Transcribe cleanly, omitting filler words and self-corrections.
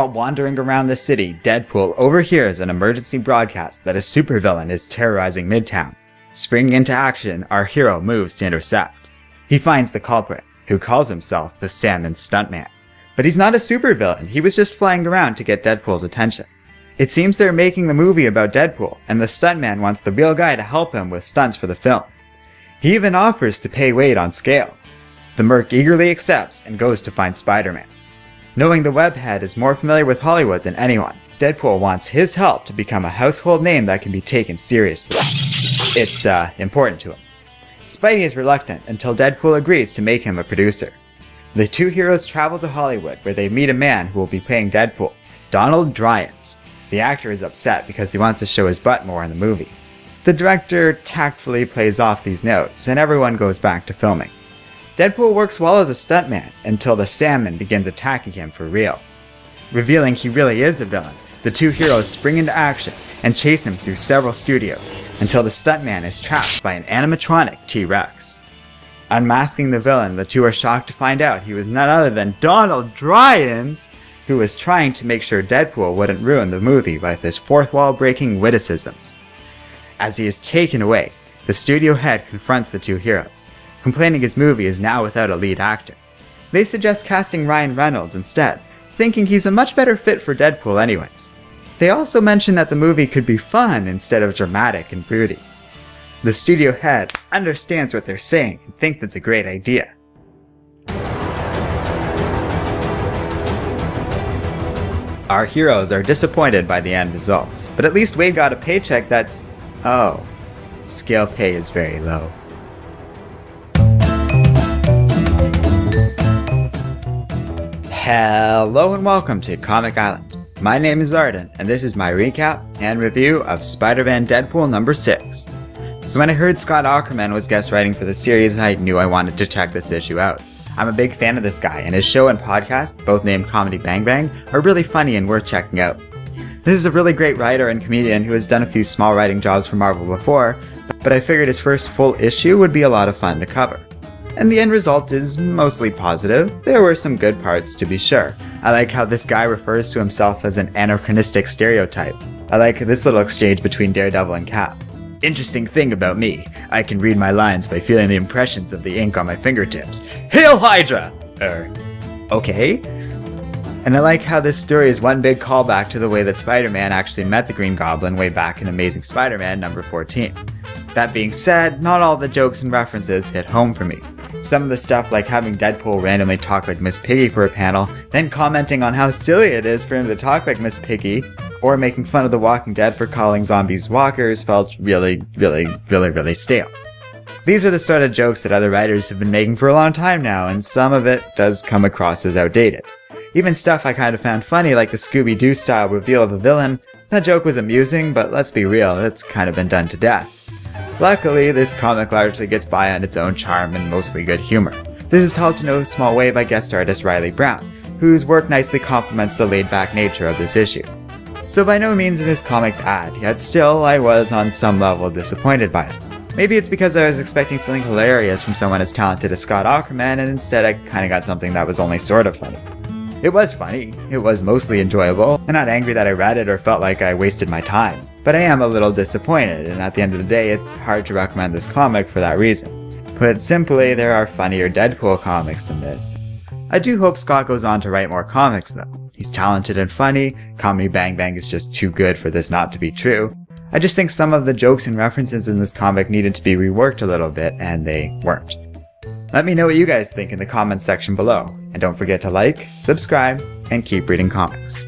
While wandering around the city, Deadpool overhears an emergency broadcast that a supervillain is terrorizing Midtown. Springing into action, our hero moves to intercept. He finds the culprit, who calls himself the Sandman Stuntman. But he's not a supervillain, he was just flying around to get Deadpool's attention. It seems they're making the movie about Deadpool, and the stuntman wants the real guy to help him with stunts for the film. He even offers to pay Wade on scale. The merc eagerly accepts and goes to find Spider-Man. Knowing the webhead is more familiar with Hollywood than anyone, Deadpool wants his help to become a household name that can be taken seriously. It's important to him. Spidey is reluctant until Deadpool agrees to make him a producer. The two heroes travel to Hollywood where they meet a man who will be playing Deadpool, Donald Dryans. The actor is upset because he wants to show his butt more in the movie. The director tactfully plays off these notes and everyone goes back to filming. Deadpool works well as a stuntman until the Sandman begins attacking him for real. Revealing he really is a villain, the two heroes spring into action and chase him through several studios until the stuntman is trapped by an animatronic T-Rex. Unmasking the villain, the two are shocked to find out he was none other than Donald Dryans, who was trying to make sure Deadpool wouldn't ruin the movie with his fourth-wall-breaking witticisms. As he is taken away, the studio head confronts the two heroes, complaining his movie is now without a lead actor. They suggest casting Ryan Reynolds instead, thinking he's a much better fit for Deadpool anyways. They also mention that the movie could be fun instead of dramatic and broody. The studio head understands what they're saying and thinks it's a great idea. Our heroes are disappointed by the end result, but at least Wade got a paycheck that's... oh, scale pay is very low. Hello and welcome to Comic Island. My name is Arden, and this is my recap and review of Spider-Man Deadpool number 6. So when I heard Scott Aukerman was guest writing for the series, I knew I wanted to check this issue out. I'm a big fan of this guy, and his show and podcast, both named Comedy Bang Bang, are really funny and worth checking out. This is a really great writer and comedian who has done a few small writing jobs for Marvel before, but I figured his first full issue would be a lot of fun to cover. And the end result is mostly positive. There were some good parts, to be sure. I like how this guy refers to himself as an anachronistic stereotype. I like this little exchange between Daredevil and Cap. Interesting thing about me, I can read my lines by feeling the impressions of the ink on my fingertips. Hail Hydra! Okay? And I like how this story is one big callback to the way that Spider-Man actually met the Green Goblin way back in Amazing Spider-Man number 14. That being said, not all the jokes and references hit home for me. Some of the stuff like having Deadpool randomly talk like Miss Piggy for a panel, then commenting on how silly it is for him to talk like Miss Piggy, or making fun of The Walking Dead for calling zombies walkers felt really stale. These are the sort of jokes that other writers have been making for a long time now, and some of it does come across as outdated. Even stuff I kind of found funny, like the Scooby-Doo style reveal of the villain, that joke was amusing, but let's be real, it's kind of been done to death. Luckily, this comic largely gets by on its own charm and mostly good humor. This is helped in no small way by guest artist Riley Brown, whose work nicely complements the laid-back nature of this issue. So by no means is this comic bad, yet still I was on some level disappointed by it. Maybe it's because I was expecting something hilarious from someone as talented as Scott Aukerman, and instead I kinda got something that was only sort of funny. It was funny, it was mostly enjoyable. I'm not angry that I read it or felt like I wasted my time, but I am a little disappointed, and at the end of the day it's hard to recommend this comic for that reason. Put simply, there are funnier Deadpool comics than this. I do hope Scott goes on to write more comics though. He's talented and funny, Comedy Bang Bang is just too good for this not to be true. I just think some of the jokes and references in this comic needed to be reworked a little bit, and they weren't. Let me know what you guys think in the comments section below, and don't forget to like, subscribe, and keep reading comics.